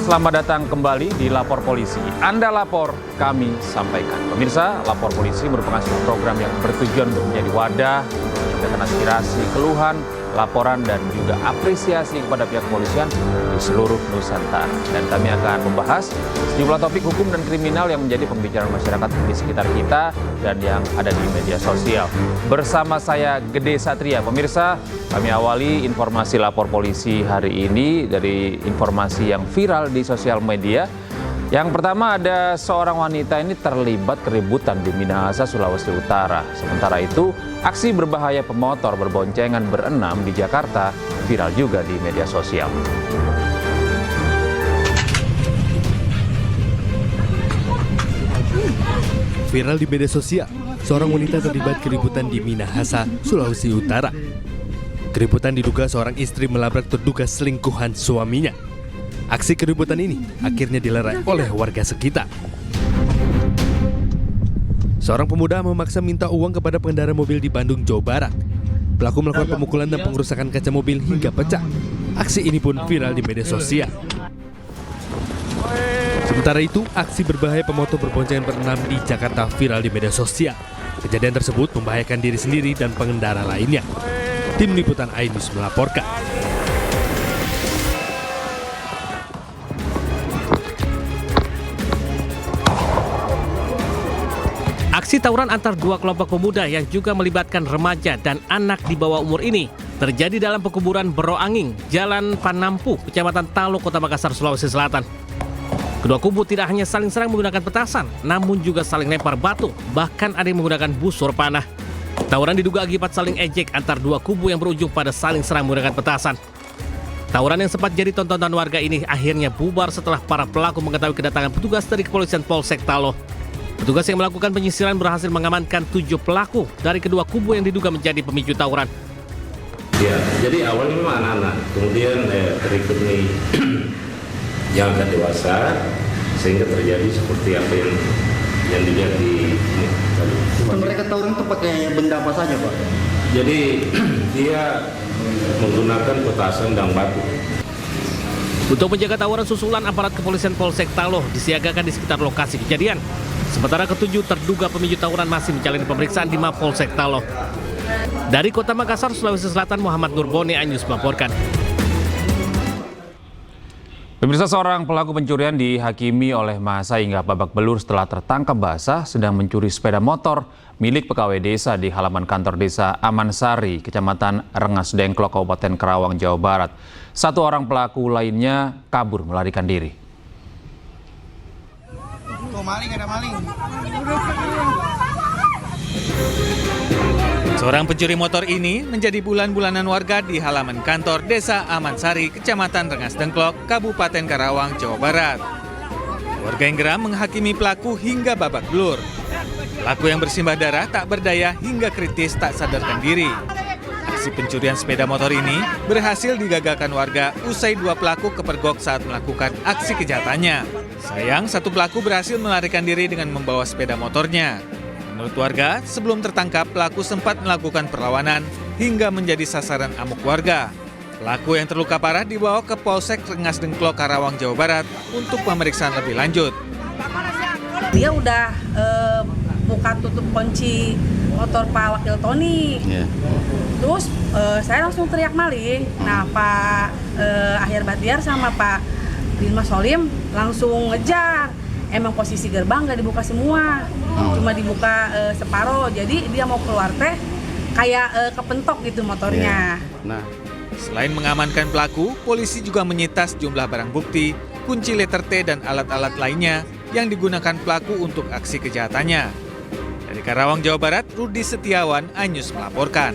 Selamat datang kembali di Lapor Polisi. Anda lapor, kami sampaikan. Pemirsa, Lapor Polisi merupakan sebuah program yang bertujuan untuk menjadi wadah, menyampaikan aspirasi, keluhan, laporan, dan juga apresiasi kepada pihak kepolisian di seluruh Nusantara. Dan kami akan membahas sejumlah topik hukum dan kriminal yang menjadi pembicaraan masyarakat di sekitar kita dan yang ada di media sosial. Bersama saya, Gede Satria. Pemirsa, kami awali informasi Lapor Polisi hari ini dari informasi yang viral di sosial media. Yang pertama, ada seorang wanita ini terlibat keributan di Minahasa, Sulawesi Utara. Sementara itu, aksi berbahaya pemotor berboncengan berenam di Jakarta viral juga di media sosial. Viral di media sosial, seorang wanita terlibat keributan di Minahasa, Sulawesi Utara. Keributan diduga seorang istri melabrak terduga selingkuhan suaminya. Aksi keributan ini akhirnya dilerai oleh warga sekitar. Seorang pemuda memaksa minta uang kepada pengendara mobil di Bandung, Jawa Barat. Pelaku melakukan pemukulan dan pengrusakan kaca mobil hingga pecah. Aksi ini pun viral di media sosial. Sementara itu, aksi berbahaya pemotor berboncengan berenam di Jakarta viral di media sosial. Kejadian tersebut membahayakan diri sendiri dan pengendara lainnya. Tim Liputan iNews melaporkan. Aksi tawuran antar dua kelompok pemuda yang juga melibatkan remaja dan anak di bawah umur ini terjadi dalam pekuburan Beroanging, Jalan Panampu, Kecamatan Talo, Kota Makassar, Sulawesi Selatan. Kedua kubu tidak hanya saling serang menggunakan petasan, namun juga saling lempar batu, bahkan ada yang menggunakan busur panah. Tawuran diduga akibat saling ejek antar dua kubu yang berujung pada saling serang menggunakan petasan. Tawuran yang sempat jadi tontonan warga ini akhirnya bubar setelah para pelaku mengetahui kedatangan petugas dari kepolisian Polsek Talo. Petugas yang melakukan penyisiran berhasil mengamankan 7 pelaku dari kedua kubu yang diduga menjadi pemicu tawuran. Ya, jadi awalnya memang anak-anak, kemudian berikut nih yang agak dewasa, sehingga terjadi seperti apa yang dilihat di ini tadi. Mereka tawuran itu pakai benda apa saja, Pak? Jadi dia menggunakan petasan dan batu. Untuk menjaga tawuran susulan, aparat kepolisian Polsek Talo disiagakan di sekitar lokasi kejadian. Sementara ketujuh terduga pemicu tawuran masih menjalani pemeriksaan di Mapolsek Talo. Dari Kota Makassar, Sulawesi Selatan, Muhammad Nurboni, iNews melaporkan. Pemirsa, seorang pelaku pencurian dihakimi oleh massa hingga babak belur setelah tertangkap basah sedang mencuri sepeda motor milik pegawai desa di halaman kantor desa Amansari, Kecamatan Rengas Dengklok, Kabupaten Karawang, Jawa Barat. Satu orang pelaku lainnya kabur melarikan diri. Seorang pencuri motor ini menjadi bulan-bulanan warga di halaman kantor desa Amansari, Kecamatan Rengas Dengklok, Kabupaten Karawang, Jawa Barat. Warga yang geram menghakimi pelaku hingga babak belur. Pelaku yang bersimbah darah tak berdaya hingga kritis tak sadarkan diri. Aksi pencurian sepeda motor ini berhasil digagalkan warga usai dua pelaku kepergok saat melakukan aksi kejahatannya. Sayang, satu pelaku berhasil melarikan diri dengan membawa sepeda motornya. Menurut warga, sebelum tertangkap, pelaku sempat melakukan perlawanan hingga menjadi sasaran amuk warga. Pelaku yang terluka parah dibawa ke Polsek Rengas Dengklok, Karawang, Jawa Barat untuk pemeriksaan lebih lanjut. Dia udah buka tutup kunci motor Pak Wakil Tony. Terus saya langsung teriak maling. Nah, Pak Akhir Batiar sama Pak Dilma Solim langsung ngejar. Emang posisi gerbang nggak dibuka semua, cuma dibuka separuh. Jadi dia mau keluar teh kayak kepentok gitu motornya. Nah, selain mengamankan pelaku, polisi juga menyita sejumlah barang bukti, kunci letter T dan alat-alat lainnya yang digunakan pelaku untuk aksi kejahatannya. Dari Karawang, Jawa Barat, Rudi Setiawan, iNews melaporkan.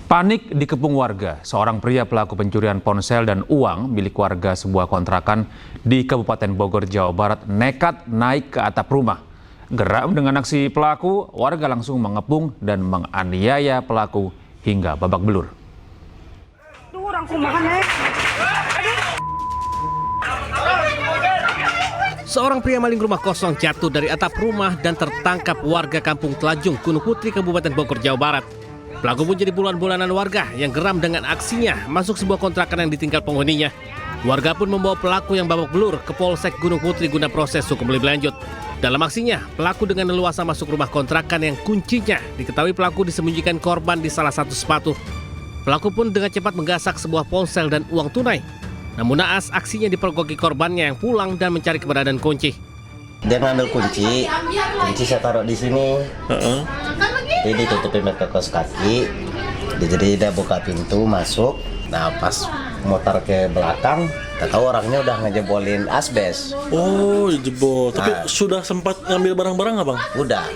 Panik dikepung warga. Seorang pria pelaku pencurian ponsel dan uang milik warga sebuah kontrakan di Kabupaten Bogor, Jawa Barat nekat naik ke atap rumah. Geram dengan aksi pelaku, warga langsung mengepung dan menganiaya pelaku hingga babak belur. Seorang pria maling rumah kosong jatuh dari atap rumah dan tertangkap warga kampung Telajung, Gunung Putri, Kabupaten Bogor, Jawa Barat. Pelaku pun jadi bulan-bulanan warga yang geram dengan aksinya masuk sebuah kontrakan yang ditinggal penghuninya. Warga pun membawa pelaku yang babak belur ke Polsek Gunung Putri guna proses hukum lebih lanjut. Dalam aksinya, pelaku dengan leluasa masuk rumah kontrakan yang kuncinya diketahui pelaku disembunyikan korban di salah satu sepatu. Pelaku pun dengan cepat menggasak sebuah ponsel dan uang tunai. Namun naas aksinya dipergoki korbannya yang pulang dan mencari keberadaan kunci. Dia ngambil kunci saya taruh di sini. Jadi ditutupin pakai kaos kaki. Jadi dia buka pintu masuk. Nah pas motor ke belakang, tak tahu orangnya udah ngejebolin asbes. Oh, jebol. Tapi sudah sempat ngambil barang-barang nggak, Bang? Udah.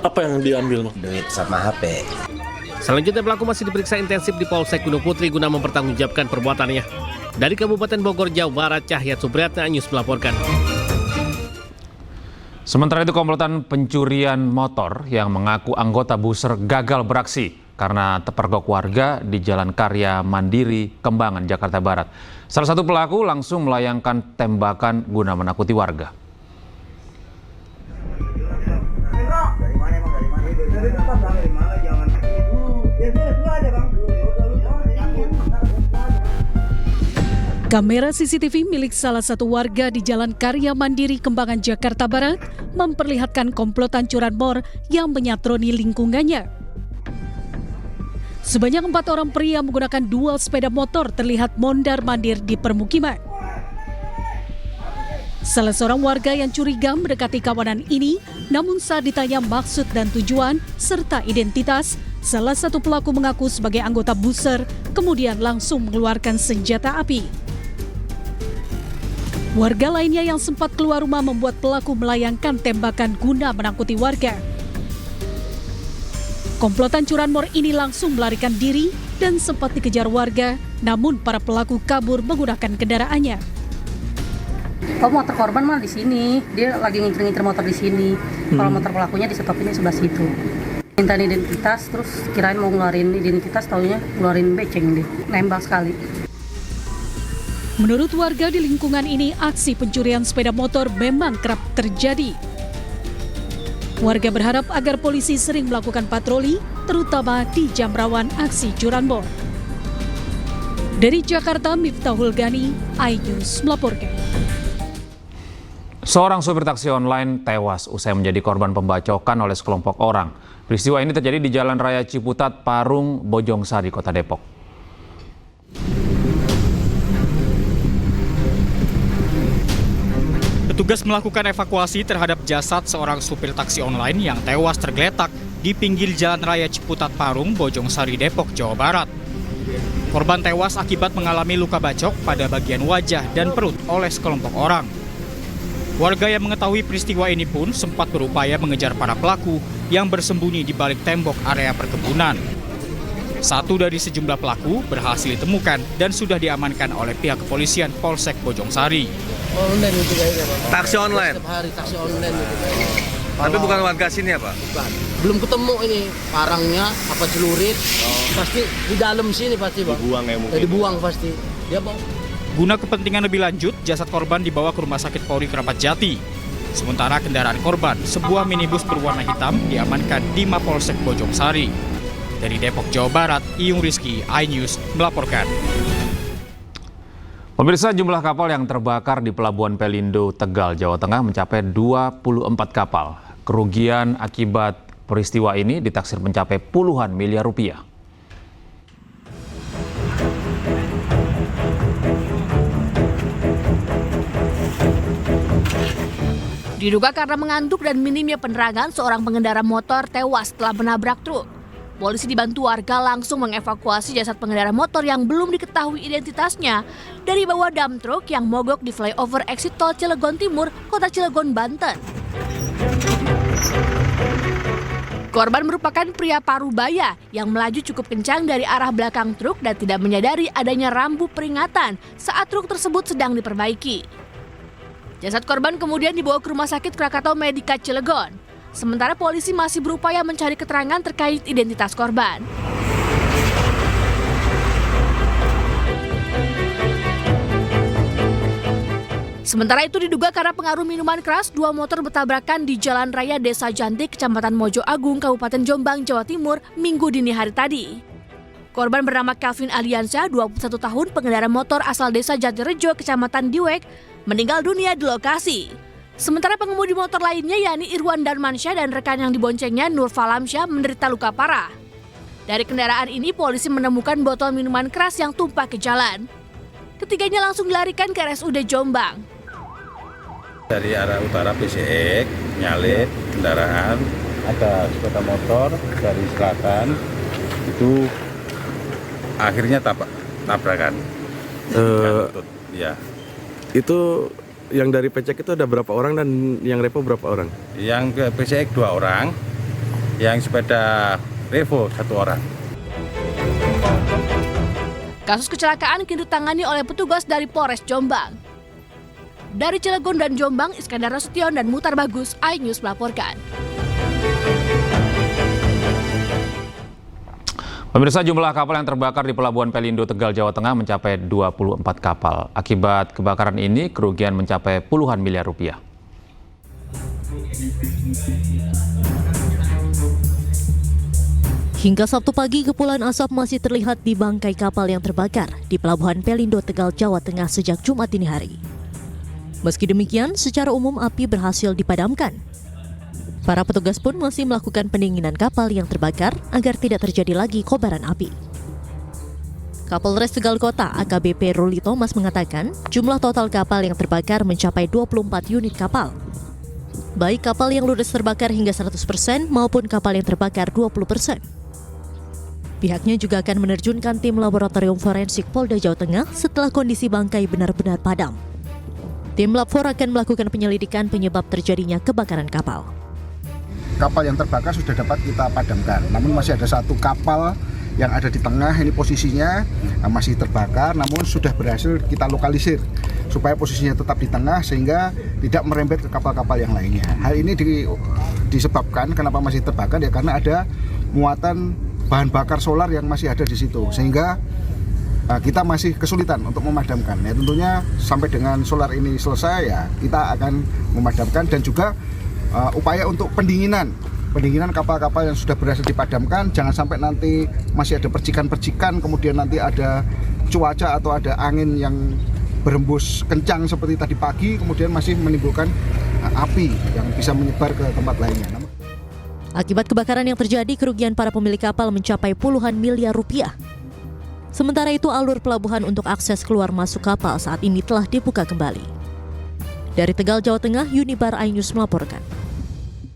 Apa yang diambil, Bang? Duit sama HP. Selanjutnya pelaku masih diperiksa intensif di Polsek Gunung Putri guna mempertanggungjawabkan perbuatannya. Dari Kabupaten Bogor, Jawa Barat, Cahyat Supriyatna News melaporkan. Sementara itu komplotan pencurian motor yang mengaku anggota Buser gagal beraksi karena terpergok warga di Jalan Karya Mandiri, Kembangan, Jakarta Barat. Salah satu pelaku langsung melayangkan tembakan guna menakuti warga. Kamera CCTV milik salah satu warga di Jalan Karya Mandiri, Kembangan, Jakarta Barat memperlihatkan komplotan curanmor yang menyatroni lingkungannya. Sebanyak 4 orang pria menggunakan dual sepeda motor terlihat mondar-mandir di permukiman. Salah seorang warga yang curiga mendekati kawanan ini, namun saat ditanya maksud dan tujuan serta identitas, salah satu pelaku mengaku sebagai anggota Buser, kemudian langsung mengeluarkan senjata api. Warga lainnya yang sempat keluar rumah membuat pelaku melayangkan tembakan guna menakuti warga. Komplotan curanmor ini langsung melarikan diri dan sempat dikejar warga, namun para pelaku kabur menggunakan kendaraannya. Oh, motor korban mah di sini, dia lagi ngincer-ngincer motor di sini. Kalau motor pelakunya di stopinnya sebelah situ. Minta identitas, terus kirain mau ngeluarin identitas, taunya ngeluarin beceng deh, nembak sekali. Menurut warga di lingkungan ini, aksi pencurian sepeda motor memang kerap terjadi. Warga berharap agar polisi sering melakukan patroli, terutama di jam rawan aksi curanmor. Dari Jakarta, Miftahul Gani, iNews melaporkan. Seorang supir taksi online tewas usai menjadi korban pembacokan oleh sekelompok orang. Peristiwa ini terjadi di Jalan Raya Ciputat, Parung, Bojongsari, Kota Depok. Petugas melakukan evakuasi terhadap jasad seorang supir taksi online yang tewas tergeletak di pinggir Jalan Raya Ciputat, Parung, Bojongsari, Depok, Jawa Barat. Korban tewas akibat mengalami luka bacok pada bagian wajah dan perut oleh sekelompok orang. Warga yang mengetahui peristiwa ini pun sempat berupaya mengejar para pelaku yang bersembunyi di balik tembok area perkebunan. Satu dari sejumlah pelaku berhasil ditemukan dan sudah diamankan oleh pihak kepolisian Polsek Bojongsari. Online gitu kayaknya, Pak. Taksi online? Setiap hari taksi online gitu kayaknya. Tapi bukan warga sini ya, Pak? Bukan. Belum ketemu ini parangnya, apa celurit. Pasti di dalam sini pasti, Bang. Dibuang ya mungkin. Dibuang pasti. Dia, Bang. Guna kepentingan lebih lanjut, jasad korban dibawa ke Rumah Sakit Polri Kramat Jati. Sementara kendaraan korban, sebuah minibus berwarna hitam, diamankan di Mapolsek Bojongsari. Dari Depok, Jawa Barat, Iyung Rizky, iNews melaporkan. Pemirsa, jumlah kapal yang terbakar di Pelabuhan Pelindo, Tegal, Jawa Tengah mencapai 24 kapal. Kerugian akibat peristiwa ini ditaksir mencapai puluhan miliar rupiah. Diduga karena mengantuk dan minimnya penerangan, seorang pengendara motor tewas setelah menabrak truk. Polisi dibantu warga langsung mengevakuasi jasad pengendara motor yang belum diketahui identitasnya dari bawah dam truk yang mogok di flyover exit tol Cilegon Timur, Kota Cilegon, Banten. Korban merupakan pria parubaya yang melaju cukup kencang dari arah belakang truk dan tidak menyadari adanya rambu peringatan saat truk tersebut sedang diperbaiki. Jasad korban kemudian dibawa ke Rumah Sakit Krakatau Medika Cilegon. Sementara polisi masih berupaya mencari keterangan terkait identitas korban. Sementara itu diduga karena pengaruh minuman keras, 2 motor bertabrakan di Jalan Raya Desa Jantik, Kecamatan Mojo Agung, Kabupaten Jombang, Jawa Timur, Minggu dini hari tadi. Korban bernama Calvin Aliansyah, 21 tahun, pengendara motor asal desa Jatirejo, Kecamatan Diwek, meninggal dunia di lokasi. Sementara pengemudi motor lainnya yakni Irwan Darmansyah dan rekan yang diboncengnya Nur Falamsyah menderita luka parah. Dari kendaraan ini polisi menemukan botol minuman keras yang tumpah ke jalan. Ketiganya langsung dilarikan ke RSUD Jombang. Dari arah utara PCX nyalip kendaraan, ada sepeda motor dari selatan, itu akhirnya tabrakan. Ya. Itu yang dari PCX itu ada berapa orang dan yang Revo berapa orang? Yang ke PCX 2 orang, yang sepeda Revo 1 orang. Kasus kecelakaan kini ditangani oleh petugas dari Polres Jombang. Dari Cilegon dan Jombang, Iskandar Nasution dan Mutar Bagus, iNews melaporkan. Pemirsa, jumlah kapal yang terbakar di Pelabuhan Pelindo, Tegal, Jawa Tengah mencapai 24 kapal. Akibat kebakaran ini, kerugian mencapai puluhan miliar rupiah. Hingga Sabtu pagi, kepulan asap masih terlihat di bangkai kapal yang terbakar di Pelabuhan Pelindo, Tegal, Jawa Tengah sejak Jumat dini hari. Meski demikian, secara umum api berhasil dipadamkan. Para petugas pun masih melakukan pendinginan kapal yang terbakar agar tidak terjadi lagi kobaran api. Kapolres Tegal Kota AKBP Ruli Thomas mengatakan jumlah total kapal yang terbakar mencapai 24 unit kapal. Baik kapal yang ludes terbakar hingga 100% maupun kapal yang terbakar 20%. Pihaknya juga akan menerjunkan tim laboratorium forensik Polda Jawa Tengah setelah kondisi bangkai benar-benar padam. Tim Lab 4 akan melakukan penyelidikan penyebab terjadinya kebakaran kapal. Kapal yang terbakar sudah dapat kita padamkan, namun masih ada satu kapal yang ada di tengah, ini posisinya masih terbakar, namun sudah berhasil kita lokalisir supaya posisinya tetap di tengah sehingga tidak merembet ke kapal-kapal yang lainnya. Hal ini disebabkan kenapa masih terbakar ya karena ada muatan bahan bakar solar yang masih ada di situ, sehingga kita masih kesulitan untuk memadamkan. Ya tentunya sampai dengan solar ini selesai ya kita akan memadamkan, dan juga upaya untuk pendinginan kapal-kapal yang sudah berhasil dipadamkan, jangan sampai nanti masih ada percikan-percikan, kemudian nanti ada cuaca atau ada angin yang berembus kencang seperti tadi pagi, kemudian masih menimbulkan api yang bisa menyebar ke tempat lainnya. Akibat kebakaran yang terjadi, kerugian para pemilik kapal mencapai puluhan miliar rupiah. Sementara itu, alur pelabuhan untuk akses keluar masuk kapal saat ini telah dibuka kembali. Dari Tegal, Jawa Tengah, Yunibar iNews melaporkan.